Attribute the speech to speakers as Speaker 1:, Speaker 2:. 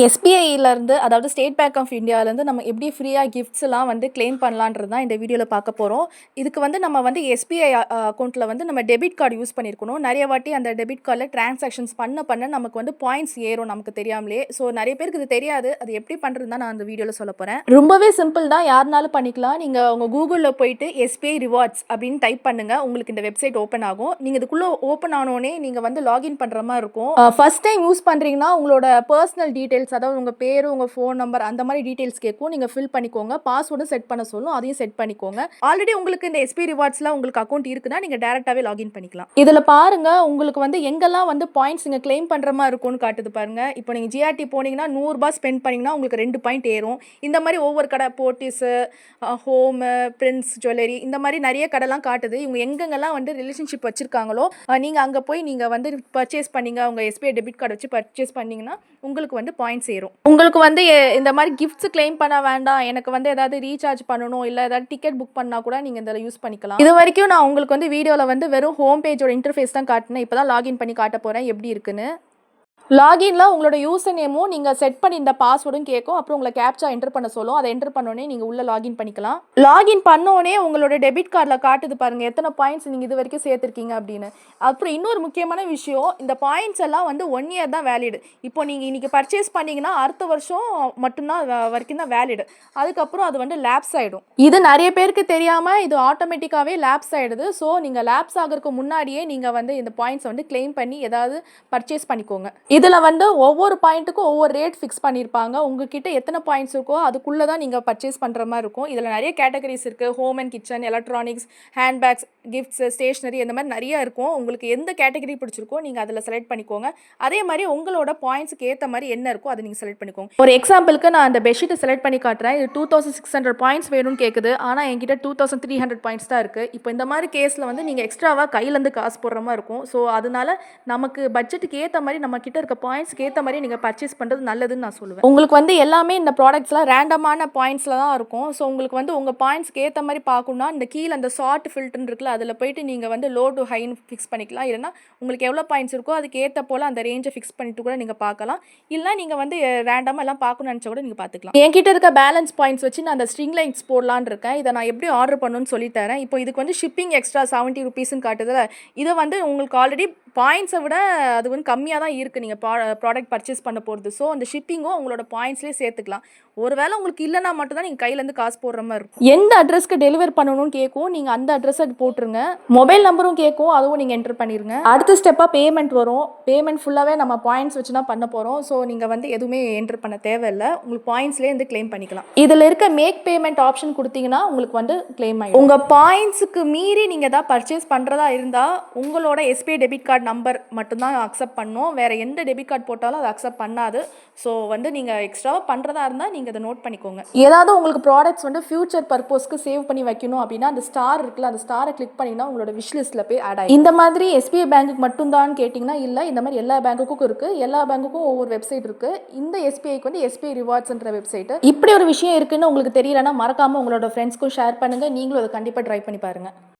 Speaker 1: எஸ்பிஐலேருந்து அதாவது state bank of இந்தியாவிலேருந்து நம்ம எப்படி ஃப்ரீயாக கிஃப்ட்ஸ்லாம் வந்து கிளைம் பண்ணலான்றது தான் இந்த வீடியோவில் பார்க்க போகிறோம். இதுக்கு வந்து நம்ம வந்து எஸ்பிஐ அக்கௌண்ட்டில் வந்து நம்ம டெபிட் கார்டு யூஸ் பண்ணியிருக்கணும். நிறைய வாட்டி அந்த டெபிட் கார்டில் ட்ரான்சாக்ஷன்ஸ் பண்ண நமக்கு வந்து பாயிண்ட்ஸ் ஏறும் நமக்கு தெரியாமலே. ஸோ நிறைய பேருக்கு இது தெரியாது. அது எப்படி பண்ணுறது தான் நான் அந்த வீடியோவில் சொல்ல போகிறேன். ரொம்பவே சிம்பிள் தான், யாருனாலும் பண்ணிக்கலாம். நீங்கள் உங்கள் கூகுளில் போயிட்டு எஸ்பிஐ ரிவார்ட்ஸ் அப்படின்னு டைப் பண்ணுங்கள். உங்களுக்கு இந்த வெப்சைட் ஓப்பன் ஆகும். நீங்கள் இதுக்குள்ளே ஓப்பன் ஆனோடனே நீங்கள் வந்து லாகின் பண்ணுற மாதிரி இருக்கும். ஃபர்ஸ்ட் டைம் யூஸ் பண்ணுறீங்கன்னா உங்களோட பர்சனல் டீட்டெயில்ஸ், அதாவது உங்கள் பேர், உங்கள் ஃபோன் நம்பர், அந்த மாதிரி டீட்டெயில்ஸ் கேட்கும். நீங்கள் ஃபில் பண்ணிக்கோங்க. பாஸ்வேர்டும் செட் பண்ண சொல்லும், அதையும் செட் பண்ணிக்கோங்க. ஆல்ரெடி உங்களுக்கு இந்த எஸ்பி ரிவார்ட்ஸில் உங்களுக்கு அக்கௌண்ட் இருக்குன்னா நீங்கள் டேரெக்டாகவே லாகின் பண்ணிக்கலாம். இதில் பாருங்கள், உங்களுக்கு வந்து எங்கெல்லாம் வந்து பாயிண்ட்ஸ் நீங்கள் கிளைம் பண்ணுற மாதிரி இருக்கும்னு காட்டுது பாருங்கள். இப்போ நீங்கள் ஜிஆர்டி போனீங்கன்னா 100 ரூபாய் ஸ்பெண்ட் பண்ணிங்கன்னா உங்களுக்கு 2 பாயிண்ட் ஏறும். இந்த மாதிரி ஒவ்வொரு கடை, போர்ட்டிஸு, ஹோமு, பிரின்ஸ் ஜுவல்லரி, இந்த மாதிரி நிறைய கடைலாம் காட்டுது. இவங்க எங்கெங்கெல்லாம் வந்து ரிலேஷன்ஷிப் வச்சுருக்காங்களோ நீங்கள் அங்கே போய் நீங்கள் வந்து பர்ச்சேஸ் பண்ணிங்க. உங்கள் எஸ்பிஐ டெபிட் கார்டு வச்சு பர்ச்சேஸ் பண்ணிங்கன்னா உங்களுக்கு வந்து பாயிண்ட்ஸ் ஏறும். உங்களுக்கு வந்து இந்த மாதிரி கிஃப்ட்ஸ் கிளைம் பண்ண வேண்டாம், எனக்கு வந்து ஏதாவது ரீசார்ஜ் பண்ணணும், இல்லை ஏதாவது டிக்கெட் புக் பண்ணால் கூட நீங்கள் இதில் யூஸ் பண்ணிக்கலாம். இது வரைக்கும் நான் உங்களுக்கு வந்து வீடியோவில் வந்து வெறும் ஹோம் பேஜோட இன்டர்ஃபேஸ் தான் காட்டினேன். இப்போ தான் லாகின் பண்ணி காட்ட போகிறேன் எப்படி இருக்குன்னு. லாகின்ல உங்களோட யூசர் நேமும் நீங்கள் செட் பண்ணி இந்த பாஸ்வேர்டும் கேட்கும். அப்புறம் உங்களை கேப்சா என்டர் பண்ண சொல்லும். அதை என்டர் பண்ணோடனே நீங்கள் உள்ள லாகின் பண்ணிக்கலாம். லாகின் பண்ணோடனே உங்களோட டெபிட் கார்டில் காட்டுது பாருங்கள் எத்தனை பாயிண்ட்ஸ் நீங்கள் இது வரைக்கும் சேர்த்துருக்கீங்க அப்படின்னு. அப்புறம் இன்னொரு முக்கியமான விஷயம், இந்த பாயிண்ட்ஸ் எல்லாம் வந்து 1 இயர் தான் வேலிடு. இப்போ நீங்கள் இன்றைக்கி பர்ச்சேஸ் பண்ணிங்கன்னா அடுத்த வருஷம் மட்டும்தான் வரைக்கும் தான் வேலிடு. அதுக்கப்புறம் அது வந்து லேப்ஸ் ஆகிடும். இது நிறைய பேருக்கு தெரியாமல் இது ஆட்டோமேட்டிக்காகவே லேப்ஸ் ஆகிடுது. ஸோ நீங்கள் லேப்ஸ் ஆகிறதுக்கு முன்னாடியே நீங்கள் வந்து இந்த பாயிண்ட்ஸை வந்து கிளைம் பண்ணி ஏதாவது பர்ச்சேஸ் பண்ணிக்கோங்க. இதில் வந்து ஒவ்வொரு பாயிண்ட்டுக்கும் ஒவ்வொரு ரேட் ஃபிக்ஸ் பண்ணியிருப்பாங்க. உங்ககிட்ட எத்தனை பாயிண்ட்ஸ் இருக்கோ அதுக்குள்ளே தான் நீங்கள் பர்ச்சேஸ் பண்ணுற மாதிரி இருக்கும். இதில் நிறைய கேட்டகரிஸ் இருக்குது. Home and kitchen, electronics, handbags, gifts, stationery, இந்த மாதிரி நிறையா இருக்கும். உங்களுக்கு எந்த கேட்டகரி பிடிச்சிருக்கோ நீங்கள் அதில் செலக்ட் பண்ணிக்கோங்க. அதே மாதிரி உங்களோட பாயிண்ட்ஸுக்கு ஏற்ற மாதிரி என்ன இருக்கோ அதை நீங்கள் செலக்ட் பண்ணிக்கோங்க. ஒரு எக்ஸாம்பிளுக்கு நான் அந்த பெட்ஷீட்டை செலக்ட் பண்ணி காட்டுறேன். இது 2600 பாயிண்ட்ஸ் வேணும்னு கேட்குது. ஆனால் என்கிட்ட 2300 பாயிண்ட்ஸ் தான் இருக்குது. இப்போ இந்த மாதிரி கேஸில் வந்து நீங்கள் எக்ஸ்ட்ராவாக கையிலேருந்து காசு போடுற மாதிரி இருக்கும். ஸோ அதனால நமக்கு பட்ஜெட்டுக்கு ஏற்ற மாதிரி நம்ம கிட்ட இருக்க பாயிண்ட்ஸ்க்கு ஏற்ற மாதிரி நீங்கள் பர்ச்சேஸ் பண்ணுறது நல்லதுன்னு நான் சொல்லுவேன். உங்களுக்கு வந்து எல்லாமே இந்த ப்ராடக்ட்ஸ்லாம் ரேண்டமான பாயிண்ட்ஸில் தான் இருக்கும். ஸோ உங்களுக்கு வந்து உங்கள் பாயிண்ட்ஸ்க்கு ஏற்ற மாதிரி பார்க்கணுன்னா இந்த கீழே அந்த சார்ட் ஃபில்டர்னு இருக்குல்ல, அதில் போயிட்டு நீங்கள் வந்து லோ டு ஹைன்னு ஃபிக்ஸ் பண்ணிக்கலாம். இல்லைனா உங்களுக்கு எவ்வளோ பாயிண்ட்ஸ் இருக்கோ அதுக்கு ஏற்ற போல் அந்த ரேஞ்சை ஃபிக்ஸ் பண்ணிட்டு கூட நீங்கள் பார்க்கலாம். இல்லைனா நீங்கள் வந்து ரேண்டமாக எல்லாம் பார்க்கணும்னு நினச்சா கூட நீங்கள் பார்த்துக்கலாம். என்கிட்ட இருக்க பேலன்ஸ் பாயிண்ட்ஸ் வச்சு நான் அந்த ஸ்ட்ரிங் லைன்ஸ் போடலான்னு இருக்கேன். இதை நான் எப்படி ஆர்டர் பண்ணணும்னு சொல்லித்தரேன். இப்போ இதுக்கு வந்து ஷிப்பிங் எக்ஸ்ட்ரா 70 ருபீஸ்ன்னு காட்டுதில்ல, இதை வந்து உங்களுக்கு ஆல்ரெடி பாயிண்ட்ஸை விட அது வந்து கம்மியாக தான் இருக்குது நீங்கள் ப்ராடக்ட் பர்ச்சேஸ் பண்ண போகிறது. ஸோ அந்த ஷிப்பிங்கும் உங்களோட பாயிண்ட்ஸ்லேயே சேர்த்துக்கலாம். ஒருவேளை உங்களுக்கு இல்லைனா மட்டும் தான் நீங்கள் கையிலேருந்து காசு போடுற மாதிரி இருக்கும். எந்த அட்ரஸ்க்கு டெலிவர் பண்ணணும்னு கேட்கும், நீங்கள் அந்த அட்ரஸை போட்டுருங்க. மொபைல் நம்பரும் கேட்கும், அதுவும் நீங்கள் என்டர் பண்ணிடுங்க. அடுத்த ஸ்டெப்பாக பேமெண்ட் வரும். பேமெண்ட் ஃபுல்லாகவே நம்ம பாயிண்ட்ஸ் வச்சு தான் பண்ண போகிறோம். ஸோ நீங்கள் வந்து எதுவுமே என்டர் பண்ண தேவையில்லை. உங்களுக்கு பாயிண்ட்ஸ்லேயே வந்து கிளைம் பண்ணிக்கலாம். இதில் இருக்க மேக் பேமெண்ட் ஆப்ஷன் கொடுத்தீங்கன்னா உங்களுக்கு வந்து கிளைம் ஆகிடும். உங்கள் பாயிண்ட்ஸுக்கு மீறி நீங்கள் எதாவது பர்ச்சேஸ் பண்ணுறதா இருந்தால் உங்களோட எஸ்பிஐ டெபிட் கார்டு நம்பர் மட்டும்தான் அக்செப்ட் பண்ணும். வேறு எந்த டெபிட் கார்டு போட்டாலும் அதை அக்செப்ட் பண்ணாது. ஸோ வந்து நீங்கள் எக்ஸ்ட்ராவாக பண்ணுறதா இருந்தால் நீங்கள் அதை நோட் பண்ணிக்கோங்க. ஏதாவது உங்களுக்கு ப்ராடக்ட்ஸ் வந்து ஃபியூச்சர் பர்பஸ்க்கு சேவ் பண்ணி வைக்கணும் அப்படின்னா அந்த ஸ்டார் இருக்குல்ல, அந்த ஸ்டாரை கிளிக் பண்ணிங்கன்னா உங்களோட விஷ் லிஸ்ட்டில் போய் ஆட் ஆகும். இந்த மாதிரி எஸ்பிஐ பேங்க்குக்கு மட்டும்தான் கேட்டிங்கன்னா இல்லை, இந்த மாதிரி எல்லா பேங்க்குக்கும் இருக்குது. எல்லா பேங்க்குக்கும் ஒவ்வொரு வெப்சைட் இருக்குது. இந்த எஸ்பிஐக்கு வந்து எஸ்பிஐ ரிவார்ட்ஸ்ன்ற வெப்சைட்டு. இப்படி ஒரு விஷயம் இருக்குன்னு உங்களுக்கு தெரியலன்னா மறக்காமல் உங்களோட ஃப்ரெண்ட்ஸ்க்கும் ஷேர் பண்ணுங்கள். நீங்களும் அதை கண்டிப்பாக ட்ரை பண்ணி பாருங்கள்.